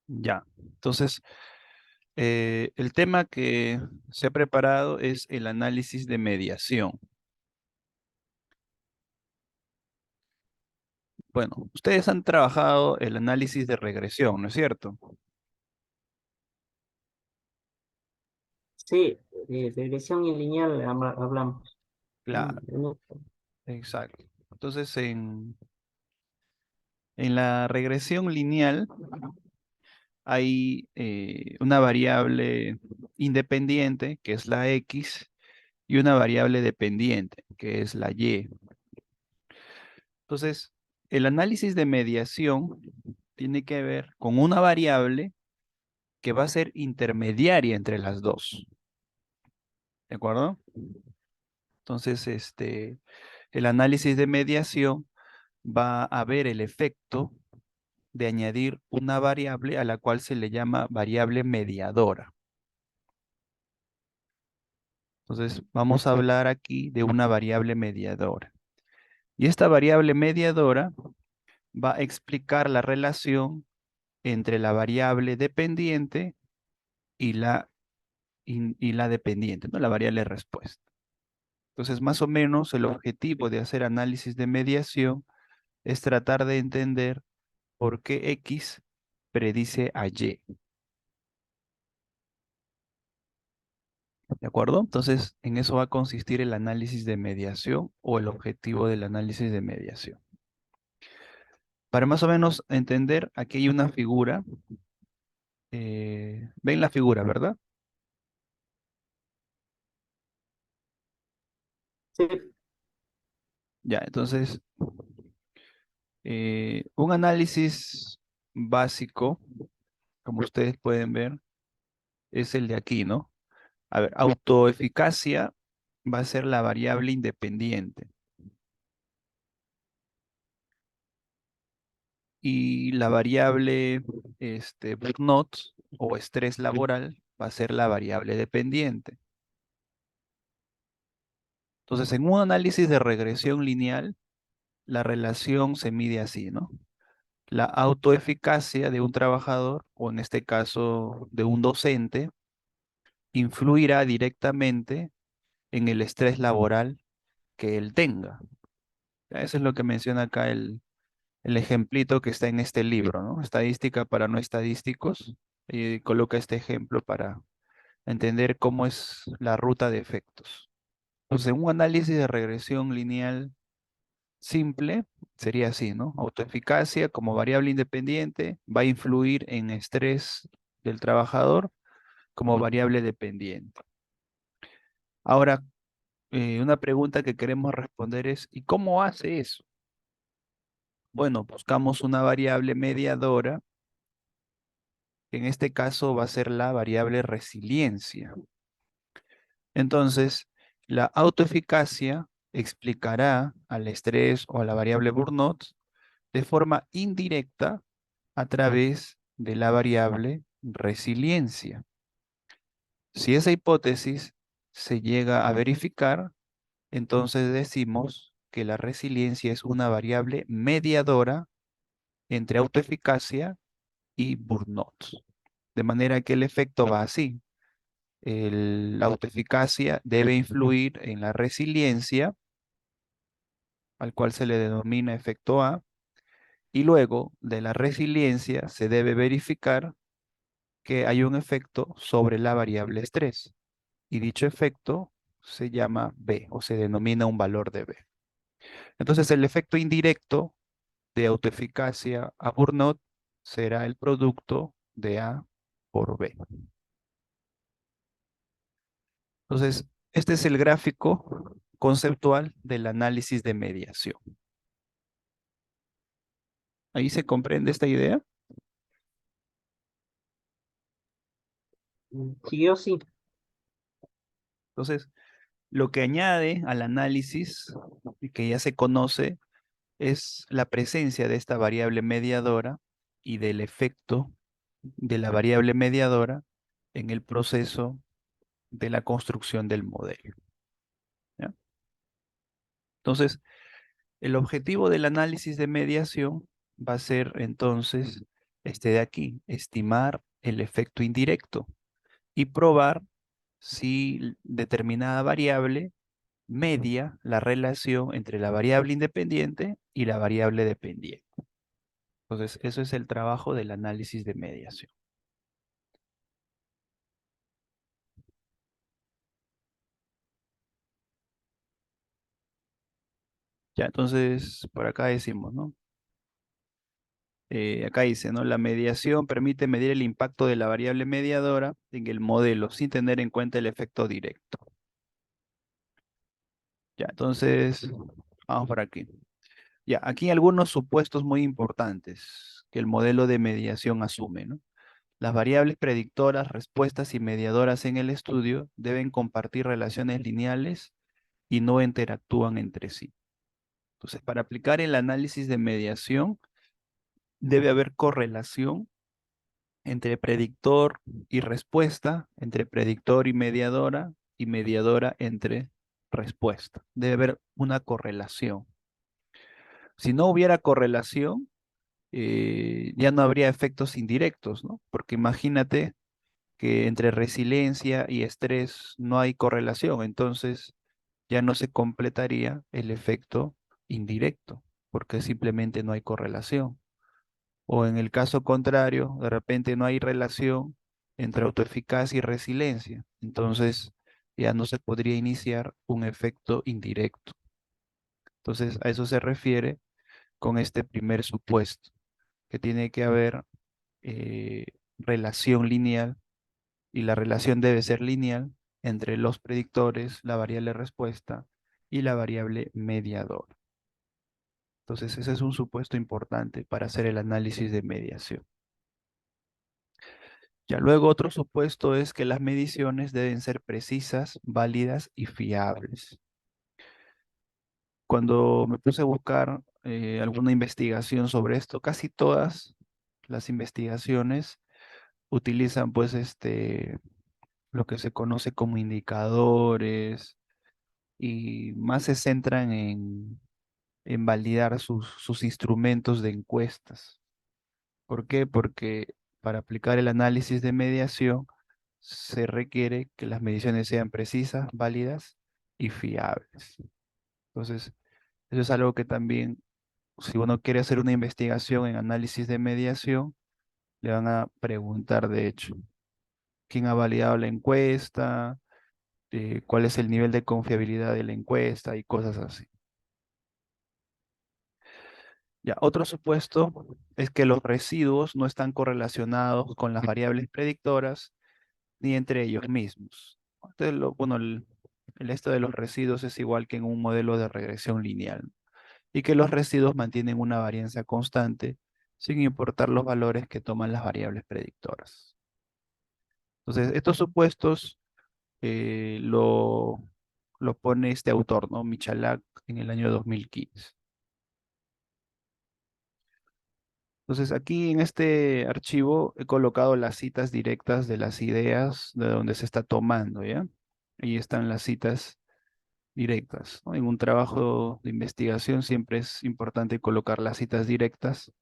Ya, entonces, el tema que se ha preparado es el análisis de mediación. Bueno, ustedes han trabajado el análisis de regresión, ¿no es cierto? Sí, de regresión y lineal hablamos. Claro, No, exacto. Entonces, en la regresión lineal hay una variable independiente, que es la X, y una variable dependiente, que es la Y. Entonces, el análisis de mediación tiene que ver con una variable que va a ser intermediaria entre las dos. ¿De acuerdo? Entonces, el análisis de mediación va a ver el efecto de añadir una variable a la cual se le llama variable mediadora. Entonces, vamos a exacto. hablar aquí de una variable mediadora. Y esta variable mediadora va a explicar la relación entre la variable dependiente y la dependiente, ¿no? La variable respuesta. Entonces, más o menos, el objetivo de hacer análisis de mediación es tratar de entender por qué X predice a Y. ¿De acuerdo? Entonces, en eso va a consistir el análisis de mediación o el objetivo del análisis de mediación. Para más o menos entender, aquí hay una figura. ¿Ven la figura, verdad? Sí, Ya, entonces, un análisis básico, como ustedes pueden ver, es el de aquí, ¿no? A ver, autoeficacia va a ser la variable independiente y la variable burnout o estrés laboral va a ser la variable dependiente. Entonces, en un análisis de regresión lineal, la relación se mide así, ¿no? La autoeficacia de un trabajador, o en este caso de un docente, influirá directamente en el estrés laboral que él tenga. Ya, eso es lo que menciona acá el ejemplito que está en este libro, ¿no? Estadística para no estadísticos. Y coloca este ejemplo para entender cómo es la ruta de efectos. Entonces, un análisis de regresión lineal simple sería así, ¿no? Autoeficacia como variable independiente va a influir en estrés del trabajador como variable dependiente. Ahora, una pregunta que queremos responder es, ¿y cómo hace eso? Bueno, buscamos una variable mediadora, que en este caso va a ser la variable resiliencia. Entonces, la autoeficacia explicará al estrés o a la variable burnout de forma indirecta a través de la variable resiliencia. Si esa hipótesis se llega a verificar, entonces decimos que la resiliencia es una variable mediadora entre autoeficacia y burnout. De manera que el efecto va así. La autoeficacia debe influir en la resiliencia, al cual se le denomina efecto A, y luego de la resiliencia se debe verificar que hay un efecto sobre la variable estrés, y dicho efecto se llama B o se denomina un valor de B. Entonces, el efecto indirecto de autoeficacia a burnout será el producto de A por B. Entonces, este es el gráfico conceptual del análisis de mediación. ¿Ahí se comprende esta idea? sí, yo sí. Entonces, lo que añade al análisis y que ya se conoce es la presencia de esta variable mediadora y del efecto de la variable mediadora en el proceso de la construcción del modelo. ¿Ya? Entonces, el objetivo del análisis de mediación va a ser entonces este de aquí, estimar el efecto indirecto y probar si determinada variable media la relación entre la variable independiente y la variable dependiente. Entonces, eso es el trabajo del análisis de mediación. Ya, entonces, por acá decimos, ¿no? Acá dice, ¿no? La mediación permite medir el impacto de la variable mediadora en el modelo sin tener en cuenta el efecto directo. Ya, entonces, vamos por aquí. Ya, aquí hay algunos supuestos muy importantes que el modelo de mediación asume, ¿no? Las variables predictoras, respuestas y mediadoras en el estudio deben compartir relaciones lineales y no interactúan entre sí. Entonces, para aplicar el análisis de mediación, debe haber correlación entre predictor y respuesta, entre predictor y mediadora entre respuesta. Debe haber una correlación. Si no hubiera correlación, ya no habría efectos indirectos, ¿no? Porque imagínate que entre resiliencia y estrés no hay correlación, entonces ya no se completaría el efecto indirecto, porque simplemente no hay correlación. O en el caso contrario, de repente no hay relación entre autoeficacia y resiliencia, entonces ya no se podría iniciar un efecto indirecto. Entonces a eso se refiere con este primer supuesto, que tiene que haber eh, relación lineal y la relación debe ser lineal entre los predictores, la variable respuesta y la variable mediador. Entonces, ese es un supuesto importante para hacer el análisis de mediación. Ya luego otro supuesto es que las mediciones deben ser precisas, válidas y fiables. Cuando me puse a buscar alguna investigación sobre esto, casi todas las investigaciones utilizan pues lo que se conoce como indicadores y más se centran en validar sus instrumentos de encuestas. ¿Por qué? Porque para aplicar el análisis de mediación se requiere que las mediciones sean precisas, válidas y fiables. Entonces, eso es algo que también, si uno quiere hacer una investigación en análisis de mediación, le van a preguntar, de hecho, quién ha validado la encuesta, cuál es el nivel de confiabilidad de la encuesta y cosas así. Ya, otro supuesto es que los residuos no están correlacionados con las variables predictoras ni entre ellos mismos. Entonces, bueno, el esto de los residuos es igual que en un modelo de regresión lineal, ¿no? Y que los residuos mantienen una varianza constante sin importar los valores que toman las variables predictoras. Entonces, estos supuestos lo pone este autor, ¿no? Michalak en el año 2015. Entonces, aquí en este archivo he colocado las citas directas de las ideas de donde se está tomando, ¿ya? Ahí están las citas directas, ¿no? En un trabajo de investigación siempre es importante colocar las citas directas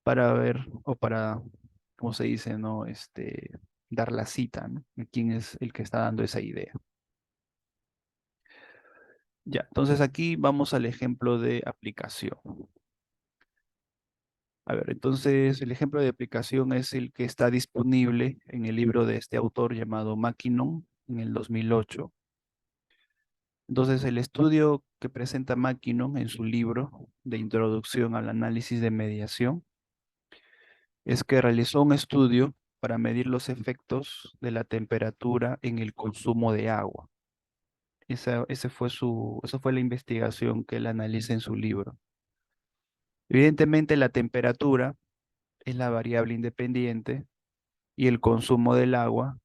para ver o para, ¿cómo se dice, no? Dar la cita, ¿no? De quién es el que está dando esa idea. Ya, entonces aquí vamos al ejemplo de aplicación. A ver, entonces el ejemplo de aplicación es el que está disponible en el libro de este autor llamado Mackinnon en el 2008. Entonces el estudio que presenta Mackinnon en su libro de Introducción al Análisis de Mediación es que realizó un estudio para medir los efectos de la temperatura en el consumo de agua. Esa fue la investigación que él analiza en su libro. Evidentemente la temperatura es la variable independiente y el consumo del agua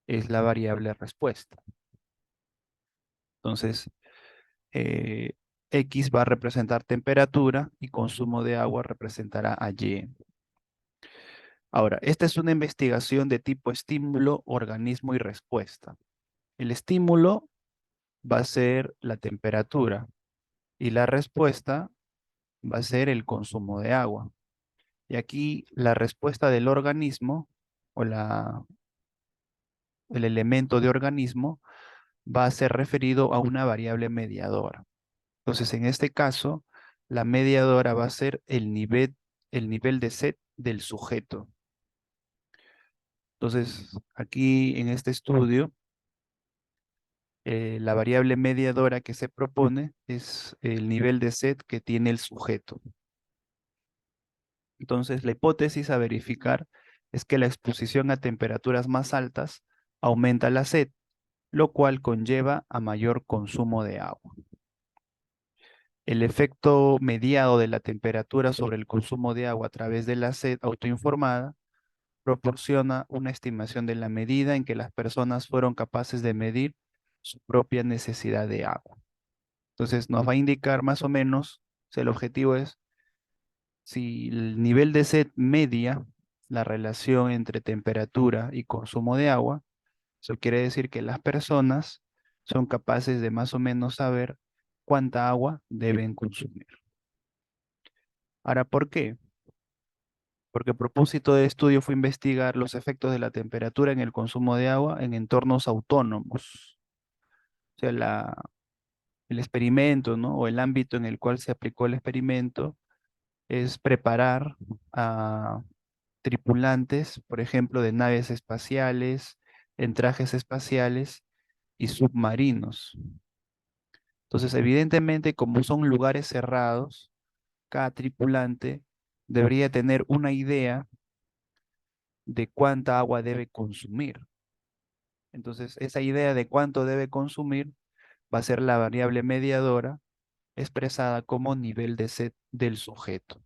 es la variable respuesta. Entonces, eh, X va a representar temperatura y consumo de agua representará a Y. Ahora, esta es una investigación de tipo estímulo, organismo y respuesta. El estímulo va a ser la temperatura y la respuesta va a ser el consumo de agua. Y aquí la respuesta del organismo o el elemento de organismo va a ser referido a una variable mediadora. Entonces, en este caso, la mediadora va a ser el nivel de set del sujeto. Entonces, aquí en este estudio, la variable mediadora que se propone es el nivel de set que tiene el sujeto. Entonces, la hipótesis a verificar es que la exposición a temperaturas más altas aumenta la sed, lo cual conlleva a mayor consumo de agua. El efecto mediado de la temperatura sobre el consumo de agua a través de la sed autoinformada proporciona una estimación de la medida en que las personas fueron capaces de medir su propia necesidad de agua. Entonces nos va a indicar más o menos, si el objetivo es si el nivel de sed media la relación entre temperatura y consumo de agua. Eso quiere decir que las personas son capaces de más o menos saber cuánta agua deben consumir. Ahora, ¿por qué? Porque el propósito del estudio fue investigar los efectos de la temperatura en el consumo de agua en entornos autónomos. O sea, el experimento, ¿no? O el ámbito en el cual se aplicó el experimento es preparar a tripulantes, por ejemplo, de naves espaciales, en trajes espaciales y submarinos. Entonces, evidentemente, como son lugares cerrados, cada tripulante debería tener una idea de cuánta agua debe consumir. Entonces, esa idea de cuánto debe consumir va a ser la variable mediadora expresada como nivel de sed del sujeto.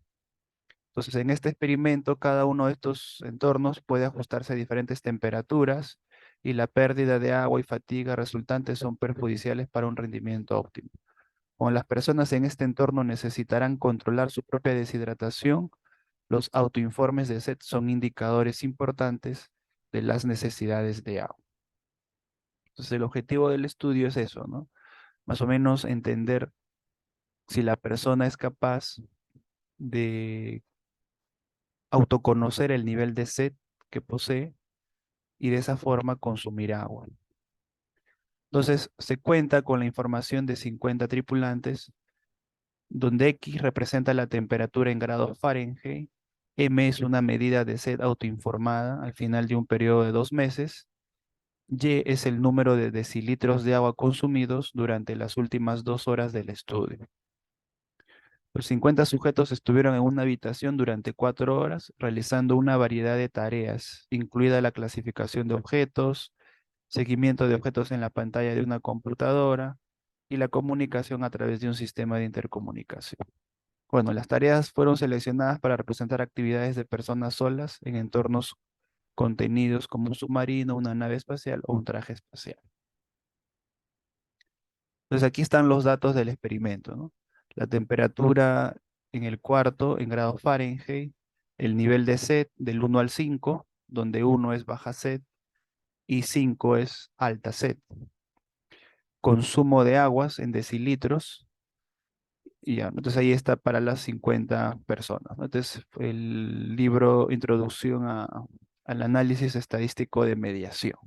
Entonces, en este experimento, cada uno de estos entornos puede ajustarse a diferentes temperaturas y la pérdida de agua y fatiga resultantes son perjudiciales para un rendimiento óptimo. Como las personas en este entorno necesitarán controlar su propia deshidratación, los autoinformes de sed son indicadores importantes de las necesidades de agua. Entonces, el objetivo del estudio es eso, ¿no? Más o menos entender si la persona es capaz de autoconocer el nivel de sed que posee y de esa forma consumir agua. Entonces, se cuenta con la información de 50 tripulantes, donde X representa la temperatura en grados Fahrenheit, M es una medida de sed autoinformada al final de un periodo de 2 meses, Y es el número de decilitros de agua consumidos durante las últimas 2 horas del estudio. Los 50 sujetos estuvieron en una habitación durante 4 horas realizando una variedad de tareas, incluida la clasificación de objetos, seguimiento de objetos en la pantalla de una computadora y la comunicación a través de un sistema de intercomunicación. Bueno, las tareas fueron seleccionadas para representar actividades de personas solas en entornos contenidos como un submarino, una nave espacial o un traje espacial. Entonces aquí están los datos del experimento, ¿no? La temperatura en el cuarto en grados Fahrenheit, el nivel de sed del 1 al 5, donde 1 es baja sed y 5 es alta sed. Consumo de aguas en decilitros, y ya, ¿no? Entonces ahí está para las 50 personas, ¿no? Entonces el libro Introducción al análisis estadístico de mediación.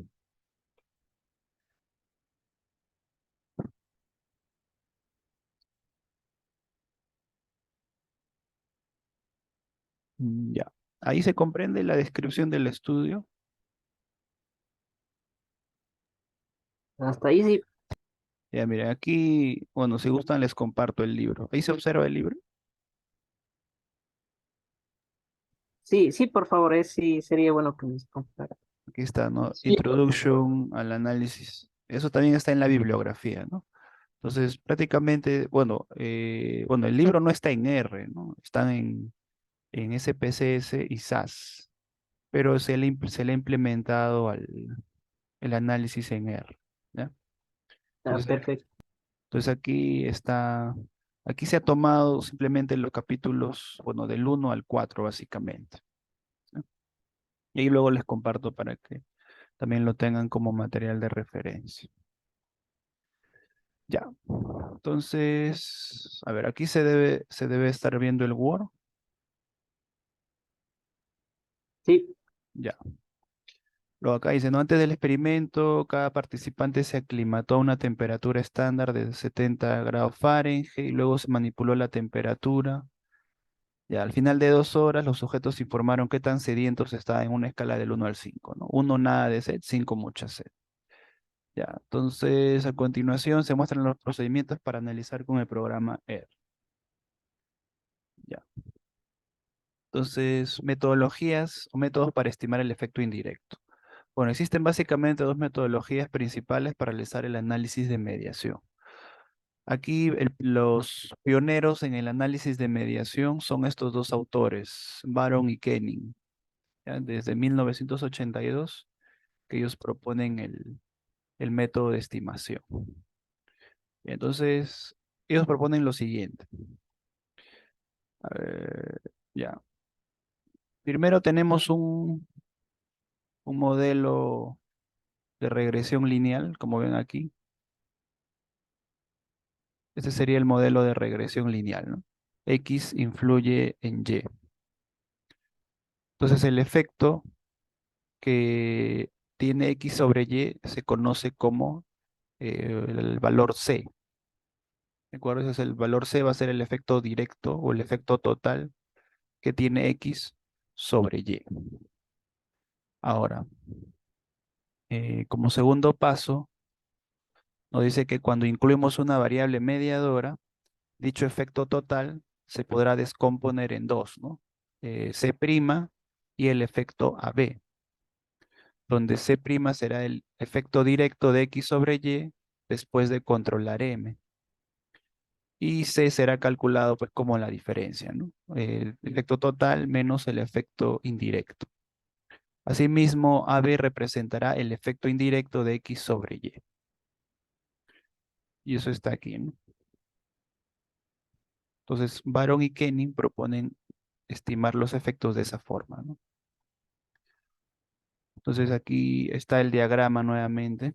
Ya. Ahí se comprende la descripción del estudio. Hasta ahí sí, Ya, miren, aquí, bueno, si gustan les comparto el libro. Ahí se observa el libro. sí, sí, por favor, sí, sería bueno que nos contara. Aquí está, ¿no? Sí, Introduction al análisis. Eso también está en la bibliografía, ¿no? Entonces, prácticamente, bueno, el libro no está en R, ¿no? Están en SPSS y SAS, pero se le ha implementado el análisis en R, ¿ya? está Entonces, perfecto. entonces aquí está, aquí se ha tomado simplemente los capítulos, bueno, del 1 al 4 básicamente, ¿no? Y ahí luego les comparto para que también lo tengan como material de referencia. Ya. Entonces, a ver, aquí se debe estar viendo el Word. Sí, Ya. Luego acá dice, ¿no? Antes del experimento, cada participante se aclimató a una temperatura estándar de 70 grados Fahrenheit y luego se manipuló la temperatura. Ya, al final de 2 horas, los sujetos informaron qué tan sedientos estaban en una escala del 1 al 5, ¿no? 1 nada de sed, 5 mucha sed. Ya, entonces a continuación se muestran los procedimientos para analizar con el programa R. Ya, entonces metodologías o métodos para estimar el efecto indirecto. Bueno, existen básicamente dos metodologías principales para realizar el análisis de mediación. Aquí los pioneros en el análisis de mediación son estos dos autores, Baron y Kenning, ¿ya? Desde 1982 que ellos proponen el método de estimación. Entonces, ellos proponen lo siguiente. A ver, ya. Primero tenemos un modelo de regresión lineal, como ven aquí. Este sería el modelo de regresión lineal, ¿no? X influye en Y. Entonces, el efecto que tiene X sobre Y se conoce como el valor C. ¿De acuerdo? Ese es el valor C, va a ser el efecto directo o el efecto total que tiene X sobre Y. Ahora, como segundo paso, nos dice que cuando incluimos una variable mediadora, dicho efecto total se podrá descomponer en dos, ¿no? C' y el efecto AB, donde C' será el efecto directo de X sobre Y después de controlar M. Y C será calculado pues como la diferencia, ¿no? El efecto total menos el efecto indirecto. Asimismo, AB representará el efecto indirecto de X sobre Y. Y eso está aquí, ¿no? Entonces, Baron y Kenning proponen estimar los efectos de esa forma, ¿no? Entonces, aquí está el diagrama nuevamente.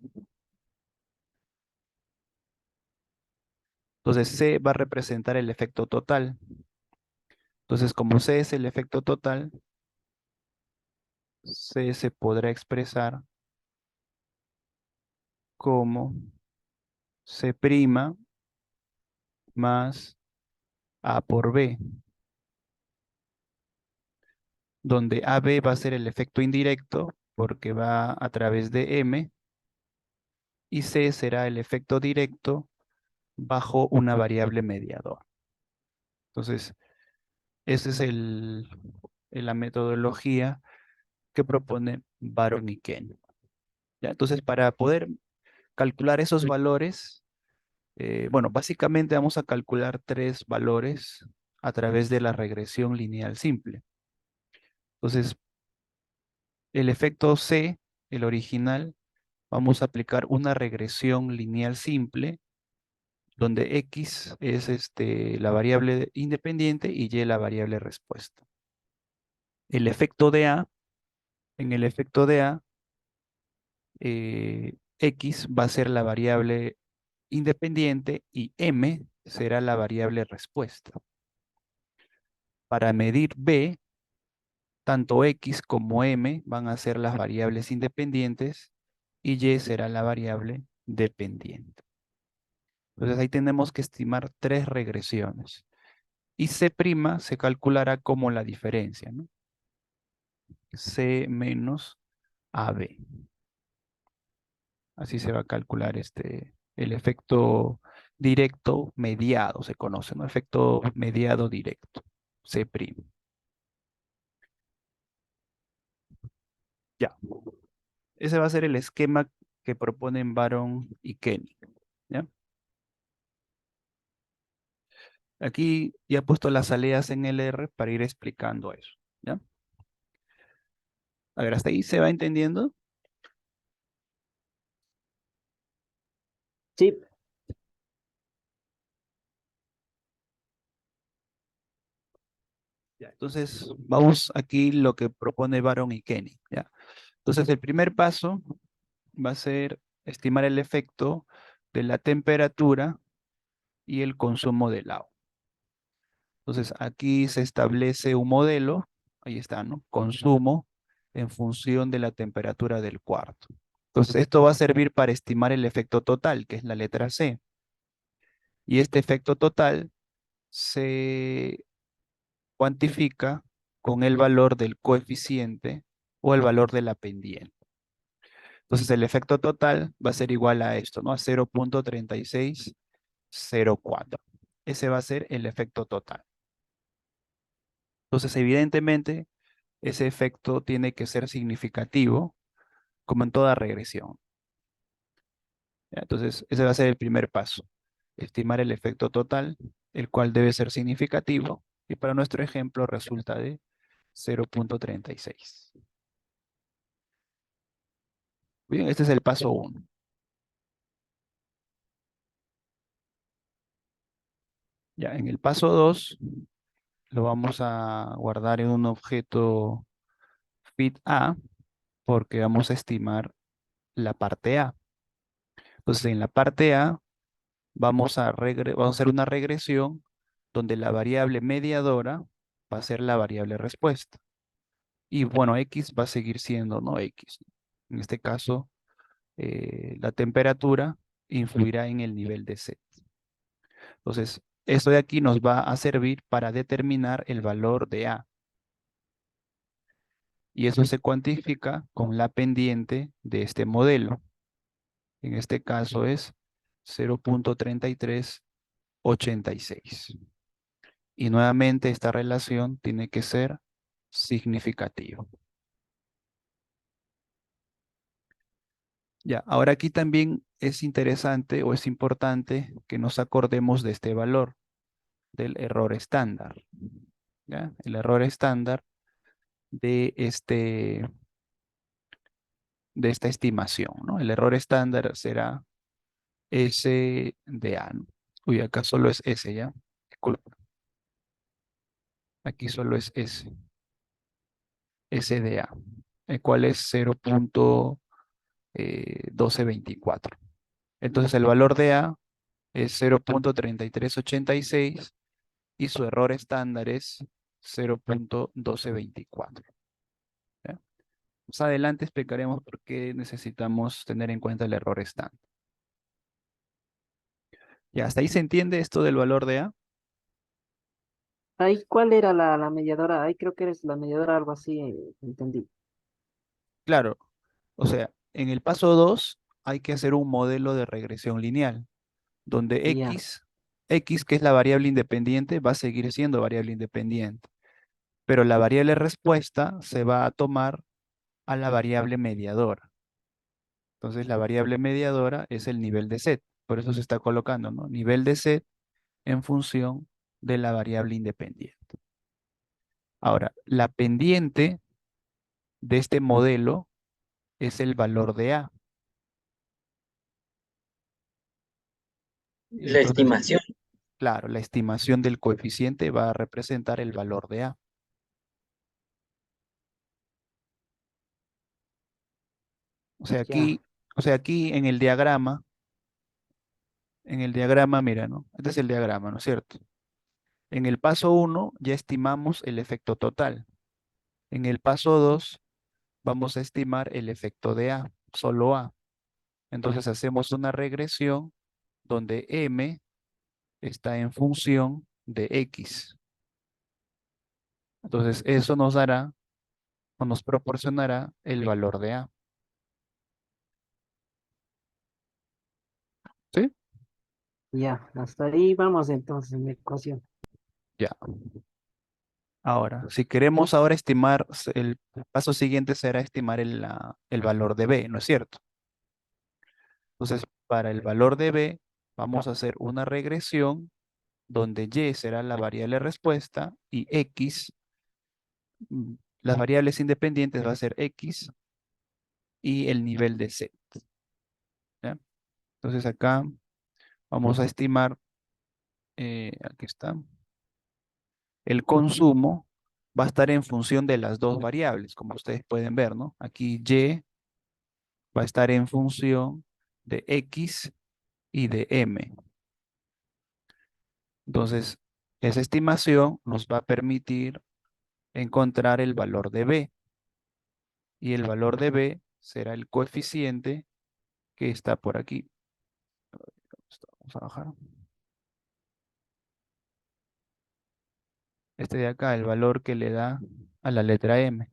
Entonces, C va a representar el efecto total. Entonces, como C es el efecto total, C se podrá expresar como C' más A por B, donde AB va a ser el efecto indirecto porque va a través de M y C será el efecto directo bajo una variable mediador. Entonces, esa es la metodología que propone Baron y Ken. ¿Ya? Entonces, para poder calcular esos valores, bueno, básicamente vamos a calcular tres valores a través de la regresión lineal simple. Entonces, el efecto C, el original, vamos a aplicar una regresión lineal simple, donde X es la variable independiente y Y la variable respuesta. El efecto de A, en el efecto de A, X va a ser la variable independiente y M será la variable respuesta. Para medir B, tanto X como M van a ser las variables independientes y Y será la variable dependiente. Entonces ahí tenemos que estimar tres regresiones. Y C' se calculará como la diferencia, ¿no? C menos AB. Así se va a calcular el efecto directo mediado, se conoce, ¿no? Efecto mediado directo, C'. Ya. Ese va a ser el esquema que proponen Baron y Kenny. ¿Ya? Aquí ya he puesto las salidas en el R para ir explicando eso. ¿Ya? A ver, hasta ahí se va entendiendo. sí, Ya, entonces, vamos aquí lo que propone Baron y Kenny. ¿Ya? Entonces, el primer paso va a ser estimar el efecto de la temperatura y el consumo del agua. Entonces, aquí se establece un modelo, ahí está, ¿no? Consumo en función de la temperatura del cuarto. Entonces, esto va a servir para estimar el efecto total, que es la letra C. Y este efecto total se cuantifica con el valor del coeficiente o el valor de la pendiente. Entonces, el efecto total va a ser igual a esto, ¿no? A 0.3604. Ese va a ser el efecto total. Entonces, evidentemente, ese efecto tiene que ser significativo, como en toda regresión. ¿Ya? Entonces, ese va a ser el primer paso. Estimar el efecto total, el cual debe ser significativo, y para nuestro ejemplo resulta de 0.36. Bien, este es el paso 1. Ya, en el paso 2 lo vamos a guardar en un objeto fit A porque vamos a estimar la parte A. Entonces, en la parte A vamos a hacer una regresión donde la variable mediadora va a ser la variable respuesta. Y bueno, X va a seguir siendo, ¿no? X. En este caso, la temperatura influirá en el nivel de set. Entonces, esto de aquí nos va a servir para determinar el valor de A. Y eso se cuantifica con la pendiente de este modelo. En este caso es 0.3386. Y nuevamente esta relación tiene que ser significativa. Ya, ahora aquí también es interesante o es importante que nos acordemos de este valor, del error estándar. ¿Ya? El error estándar de, de esta estimación, ¿no? El error estándar será S de A, ¿no? Uy, acá solo es S, ¿ya? Disculpa. Aquí solo es S de A, el cual es 0.1224. Entonces el valor de A es 0.3386 y su error estándar es 0.1224. ¿Ya? Más adelante explicaremos por qué necesitamos tener en cuenta el error estándar. ¿Ya hasta ahí se entiende esto del valor de A? Ahí, ¿cuál era la mediadora? Ahí creo que eres la mediadora, algo así, entendí. Claro, o sea, en el paso 2 hay que hacer un modelo de regresión lineal, donde Ya, X, que es la variable independiente, va a seguir siendo variable independiente, pero la variable respuesta se va a tomar a la variable mediadora. Entonces, la variable mediadora es el nivel de set, por eso se está colocando, ¿no? Nivel de set en función de la variable independiente. Ahora, la pendiente de este modelo es el valor de A. La Entonces, estimación. claro, la estimación del coeficiente va a representar el valor de A. O sea, ya, aquí en el diagrama, mira, ¿no? Este es el diagrama, ¿no es cierto? En el paso 1 ya estimamos el efecto total. En el paso 2 vamos a estimar el efecto de A, solo A. Entonces hacemos una regresión donde M está en función de X. Entonces eso nos dará o nos proporcionará el valor de A. ¿Sí? ya. Hasta ahí vamos entonces en mi ecuación. Ya. Ahora, si queremos ahora estimar, el paso siguiente será estimar el valor de B, ¿no es cierto? Entonces, para el valor de B, vamos a hacer una regresión donde Y será la variable respuesta y X, las variables independientes va a ser X y el nivel de Z. ¿Ya? Entonces acá vamos a estimar, aquí está, el consumo va a estar en función de las dos variables, como ustedes pueden ver, ¿no? Aquí Y va a estar en función de X y de M. Entonces, esa estimación nos va a permitir encontrar el valor de B. y el valor de B será el coeficiente que está por aquí. Vamos a bajar. Este de acá, el valor que le da a la letra M.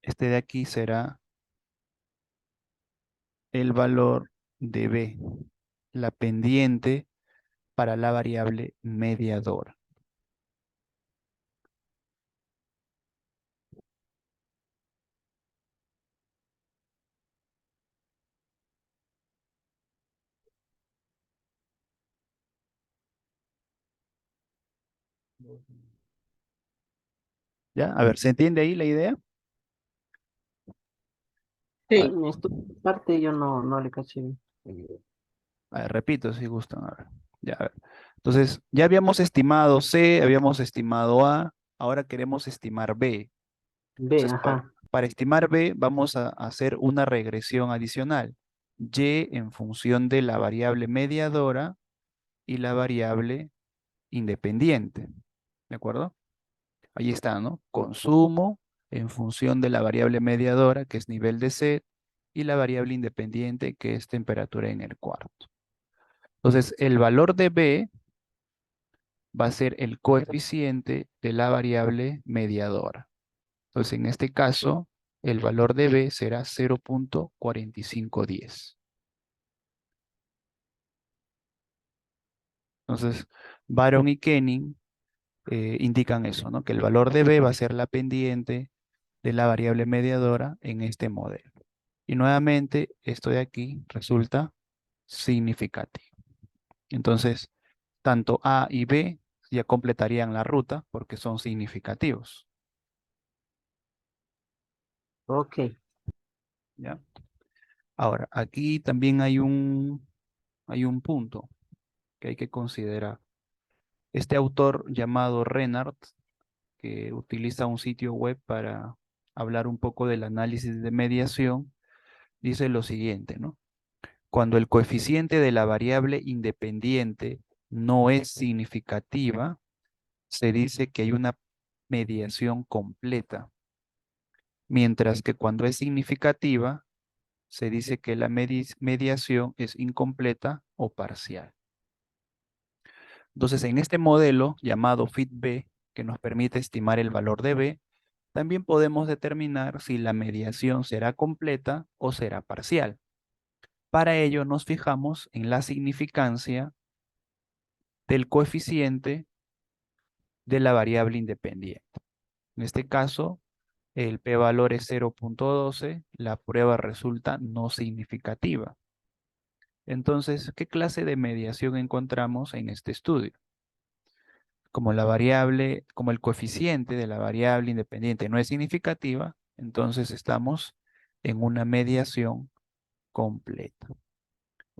Este de aquí será el valor de B, la pendiente para la variable mediadora. ¿Ya? A ver, ¿se entiende ahí la idea? A Sí, ver, esta parte yo no le caché bien. repito si gustan. A ver. Ya, a ver. Entonces, ya habíamos estimado C, habíamos estimado A, ahora queremos estimar B. B, Entonces, ajá. para estimar B, vamos a hacer una regresión adicional. Y en función de la variable mediadora y la variable independiente. ¿De acuerdo? Ahí está, ¿no? Consumo en función de la variable mediadora, que es nivel de sed, y la variable independiente, que es temperatura en el cuarto. Entonces, el valor de B va a ser el coeficiente de la variable mediadora. Entonces, en este caso, el valor de B será 0.4510. Entonces, Baron y Kenning indican eso, ¿no? Que el valor de B va a ser la pendiente de la variable mediadora en este modelo. Y nuevamente, esto de aquí resulta significativo. Entonces, tanto A y B ya completarían la ruta porque son significativos. Ok. ¿Ya? Ahora, aquí también hay un punto que hay que considerar. Este autor llamado Renard, que utiliza un sitio web para hablar un poco del análisis de mediación, dice lo siguiente, ¿no? Cuando el coeficiente de la variable independiente no es significativa, se dice que hay una mediación completa, mientras que cuando es significativa, se dice que la mediación es incompleta o parcial. Entonces, en este modelo llamado FitB, que nos permite estimar el valor de B, también podemos determinar si la mediación será completa o será parcial. Para ello nos fijamos en la significancia del coeficiente de la variable independiente. En este caso, el p-valor es 0.12, la prueba resulta no significativa. Entonces, ¿qué clase de mediación encontramos en este estudio? Como el coeficiente de la variable independiente no es significativa, entonces estamos en una mediación completa.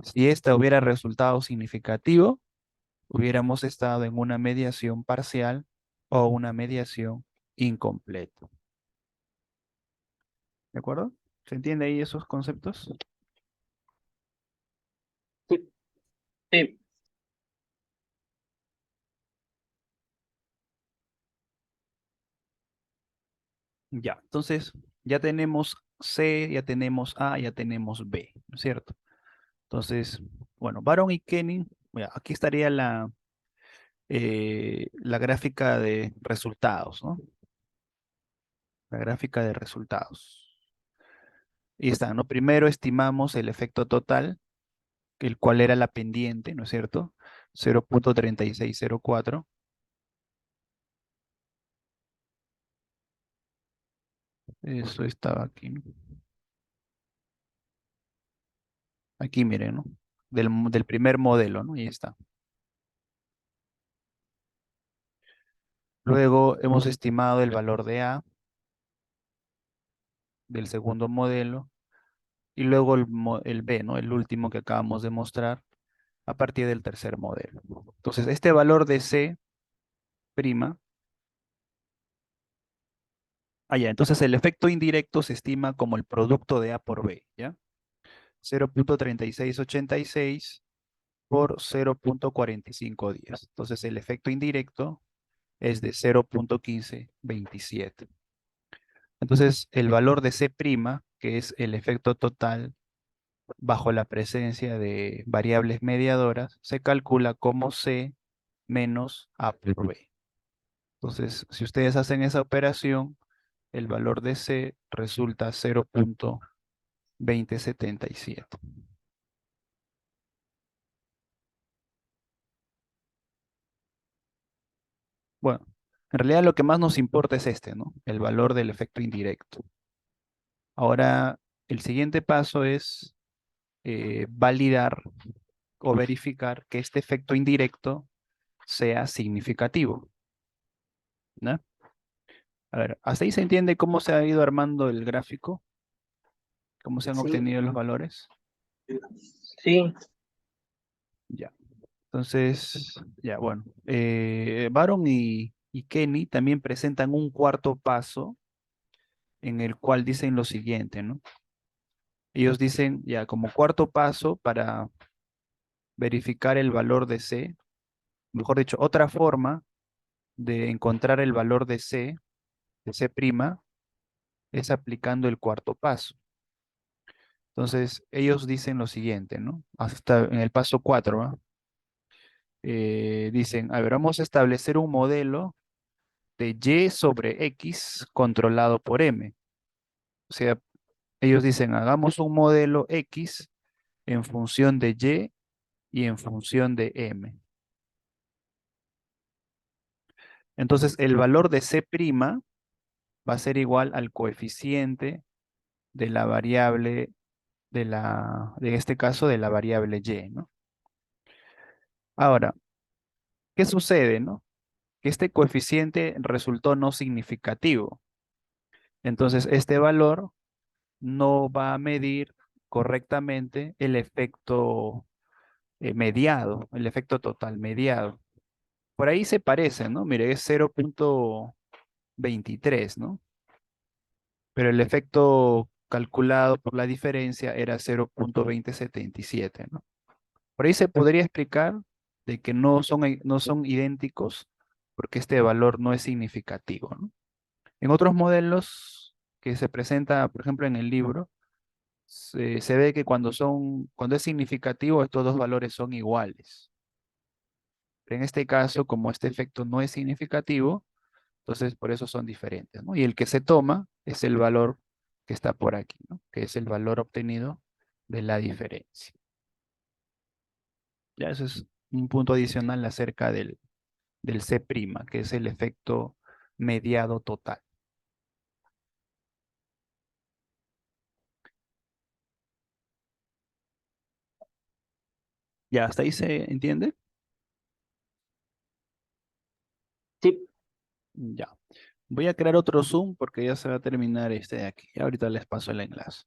Si esta hubiera resultado significativo, hubiéramos estado en una mediación parcial o una mediación incompleta. ¿De acuerdo? ¿Se entiende ahí esos conceptos? Sí, Sí, Ya, entonces ya tenemos C, ya tenemos A, ya tenemos B, ¿no es cierto? Entonces, bueno, Baron y Kenning, mira, aquí estaría la gráfica de resultados, ¿no? La gráfica de resultados. Y está, ¿no? Primero estimamos el efecto total, el cual era la pendiente, ¿no es cierto? 0.3604. Eso estaba aquí, ¿no? Aquí miren, ¿no? Del primer modelo, ¿no? Ahí está. Luego hemos estimado el valor de A del segundo modelo y luego el B, ¿no? El último que acabamos de mostrar a partir del tercer modelo. Entonces, este valor de C prima, allá, entonces el efecto indirecto se estima como el producto de A por B, ¿ya? 0.3686 por 0.4510. Entonces, el efecto indirecto es de 0,1527. Entonces, el valor de C', que es el efecto total bajo la presencia de variables mediadoras, se calcula como C menos A por B. Entonces, si ustedes hacen esa operación, el valor de C resulta 0,2077. Bueno, en realidad lo que más nos importa es este, ¿no? El valor del efecto indirecto. Ahora, el siguiente paso es validar o verificar que este efecto indirecto sea significativo, ¿no? A ver, hasta ahí se entiende cómo se ha ido armando el gráfico, cómo se han Sí, obtenido los valores. sí, Ya. Entonces, ya, bueno. Baron y Kenny también presentan un cuarto paso en el cual dicen lo siguiente, ¿no? Ellos dicen, ya, como cuarto paso para verificar el valor de C, mejor dicho, otra forma de encontrar el valor de C', es aplicando el cuarto paso. Entonces, ellos dicen lo siguiente, ¿no? Hasta en el paso 4, ¿va? Dicen, a ver, vamos a establecer un modelo de Y sobre X controlado por M. O sea, ellos dicen, hagamos un modelo X en función de Y y en función de M. Entonces, el valor de C' va a ser igual al coeficiente de la variable de este caso, de la variable Y, ¿no? Ahora, ¿qué sucede, no? Que este coeficiente resultó no significativo. Entonces, este valor no va a medir correctamente el efecto mediado, el efecto total mediado. Por ahí se parece, ¿no? Mire, es 0,23, ¿no? Pero el efecto calculado por la diferencia era 0,2077, ¿no? Por ahí se podría explicar de que no son idénticos porque este valor no es significativo, ¿no? En otros modelos que se presenta, por ejemplo, en el libro, se ve que cuando es significativo, estos dos valores son iguales. Pero en este caso, como este efecto no es significativo, entonces por eso son diferentes, ¿no? Y el que se toma es el valor que está por aquí, ¿no? Que es el valor obtenido de la diferencia. Ya eso es un punto adicional acerca del C', que es el efecto mediado total. ¿Ya hasta ahí se entiende? sí. Ya. Voy a crear otro Zoom porque ya se va a terminar este de aquí. Ahorita les paso el enlace.